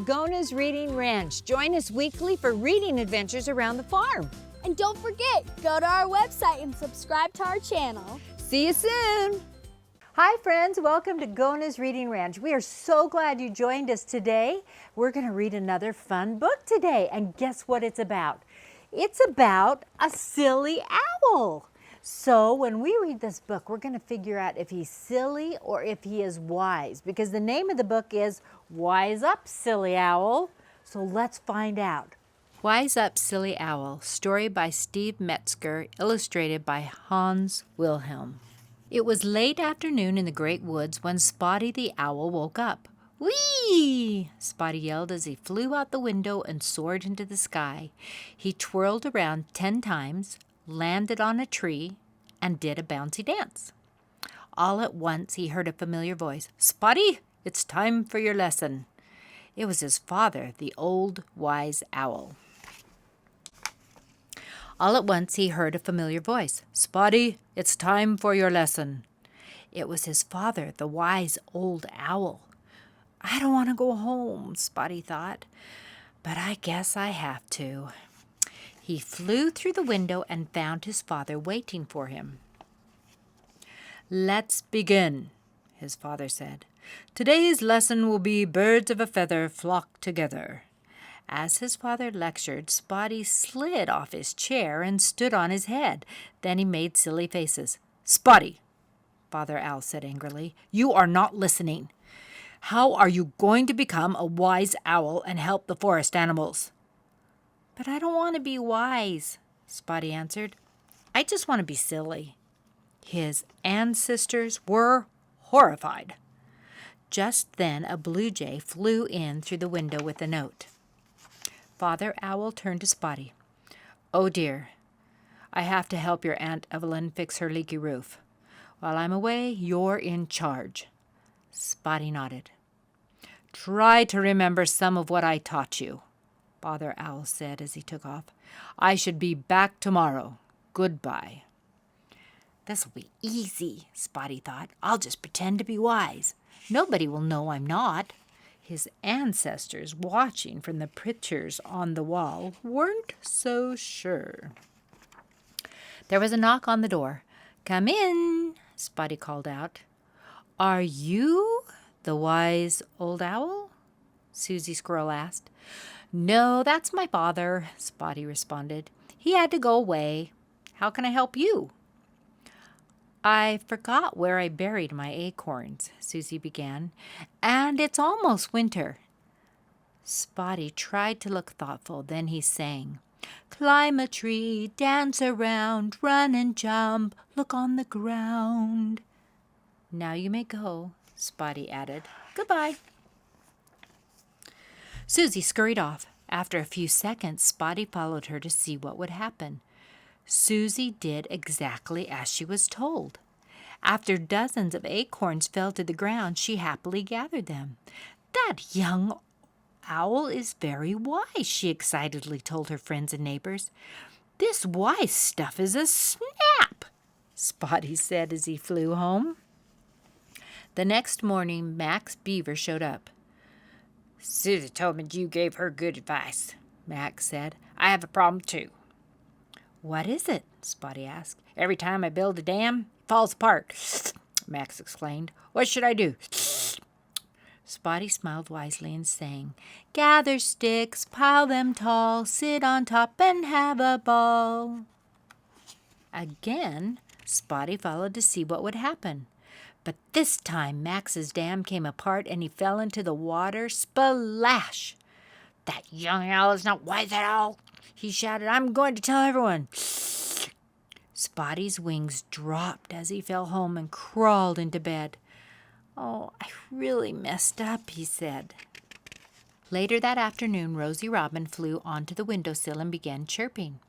Gona's Reading Ranch. Join us weekly for reading adventures around the farm. And don't forget, go to our website and subscribe to our channel. See you soon. Hi friends, welcome to Gona's Reading Ranch. We are so glad you joined us today. We're going to read another fun book today, and guess what it's about? It's about a silly owl. So when we read this book, we're going to figure out if he's silly or if he is wise, because the name of the book is Wise Up, Silly Owl. So let's find out. Wise Up, Silly Owl, story by Steve Metzger, illustrated by Hans Wilhelm. It was late afternoon in the great woods when Spotty the Owl woke up. "Whee!" Spotty yelled as he flew out the window and soared into the sky. He twirled around 10 times, landed on a tree, and did a bouncy dance. All at once he heard a familiar voice. "Spotty, it's time for your lesson." It was his father, the old wise owl. All at once he heard a familiar voice. "Spotty, it's time for your lesson." It was his father, the wise old owl. "I don't want to go home," Spotty thought, "but I guess I have to." He flew through the window and found his father waiting for him. "Let's begin," his father said. "Today's lesson will be birds of a feather flock together." As his father lectured, Spotty slid off his chair and stood on his head. Then he made silly faces. "Spotty," Father Owl said angrily, "you are not listening. How are you going to become a wise owl and help the forest animals?" "But I don't want to be wise," Spotty answered. "I just want to be silly." His ancestors were horrified. Just then a blue jay flew in through the window with a note. Father Owl turned to Spotty. "Oh dear, I have to help your Aunt Evelyn fix her leaky roof. While I'm away, you're in charge." Spotty nodded. "Try to remember some of what I taught you," Father Owl said as he took off. "I should be back tomorrow. Goodbye." "This will be easy," Spotty thought. "I'll just pretend to be wise. Nobody will know I'm not." His ancestors, watching from the pictures on the wall, weren't so sure. There was a knock on the door. "Come in," Spotty called out. "Are you the wise old owl?" Susie Squirrel asked. "No, that's my father," Spotty responded. "He had to go away. How can I help you?" "I forgot where I buried my acorns," Susie began, "and it's almost winter." Spotty tried to look thoughtful. Then he sang, "Climb a tree, dance around, run and jump, look on the ground." "Now you may go," Spotty added. "Goodbye." Susie scurried off. After a few seconds, Spotty followed her to see what would happen. Susie did exactly as she was told. After dozens of acorns fell to the ground, she happily gathered them. "That young owl is very wise," she excitedly told her friends and neighbors. "This wise stuff is a snap," Spotty said as he flew home. The next morning, Max Beaver showed up. "Susie told me you gave her good advice," Max said. "I have a problem, too." "What is it?" Spotty asked. "Every time I build a dam, it falls apart," Max explained. "What should I do?" Spotty smiled wisely and sang, "Gather sticks, pile them tall, sit on top and have a ball." Again, Spotty followed to see what would happen. But this time Max's dam came apart and he fell into the water. Splash! "That young owl is not wise at all," he shouted. "I'm going to tell everyone." Spotty's wings dropped as he fell home and crawled into bed. "Oh, I really messed up," he said. Later that afternoon, Rosie Robin flew onto the windowsill and began chirping.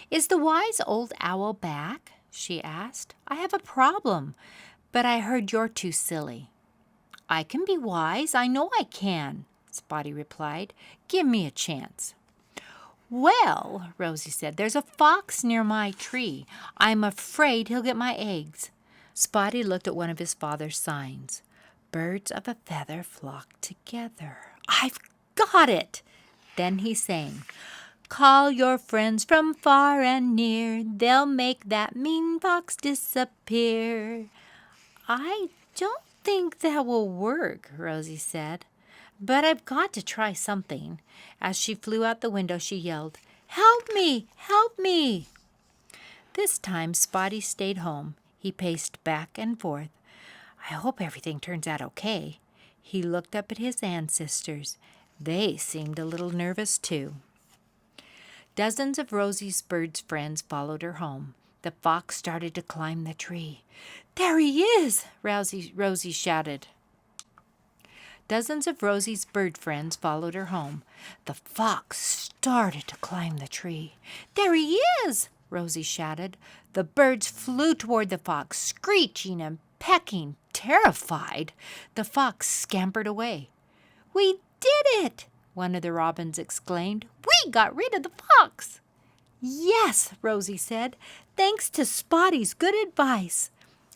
"Is the wise old owl back?" she asked. "I have a problem, but I heard you're too silly." "I can be wise. I know I can," Spotty replied. "Give me a chance." "Well," Rosie said, "there's a fox near my tree. I'm afraid he'll get my eggs." Spotty looked at one of his father's signs. "Birds of a feather flock together." "I've got it! Then he sang, call your friends from far and near, they'll make that mean fox disappear. I don't think that will work, Rosie said, but I've got to try something. As she flew out the window, she yelled, help me! Help me! This time Spotty stayed home. He paced back and forth. I hope everything turns out okay. He looked up at his ancestors. They seemed a little nervous too. Dozens of Rosie's bird friends followed her home. The fox started to climb the tree. There he is, Rosie shouted. Dozens of Rosie's bird friends followed her home. The fox started to climb the tree. There he is, Rosie shouted. The birds flew toward the fox, screeching and pecking, terrified. The fox scampered away. We did it, one of the robins exclaimed. We got rid of the fox. Yes, Rosie said, thanks to Spotty's good advice.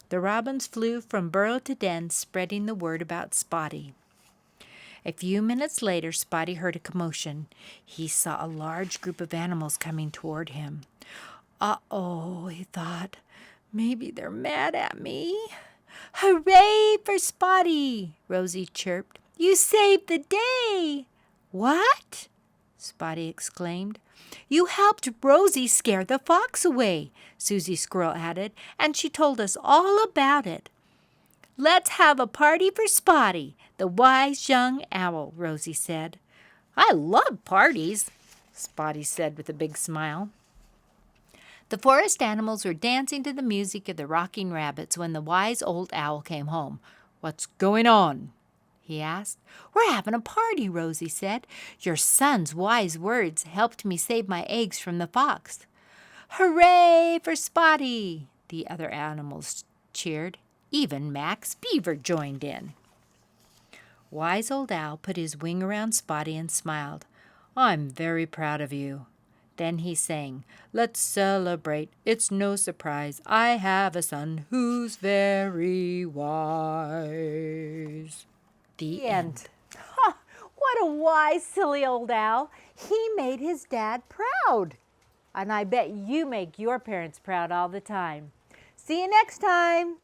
The robins flew from burrow to den, spreading the word about Spotty. A few minutes later, Spotty heard a commotion. He saw a large group of animals coming toward him. Uh-oh, he thought. Maybe they're mad at me. Hooray for Spotty, Rosie chirped. You saved the day. What? Spotty exclaimed. You helped Rosie scare the fox away, Susie Squirrel added, and she told us all about it. Let's have a party for Spotty, the wise young owl, Rosie said. I love parties, Spotty said with a big smile. The forest animals were dancing to the music of the rocking rabbits when the wise old owl came home. What's going on? He asked. We're having a party, Rosie said. Your son's wise words helped me save my eggs from the fox. Hooray for Spotty! The other animals cheered. Even Max Beaver joined in. Wise old owl put his wing around Spotty and smiled. I'm very proud of you. Then he sang, let's celebrate, it's no surprise, I have a son who's very wise. The end. What a wise, silly old owl. He made his dad proud. And I bet you make your parents proud all the time. See you next time.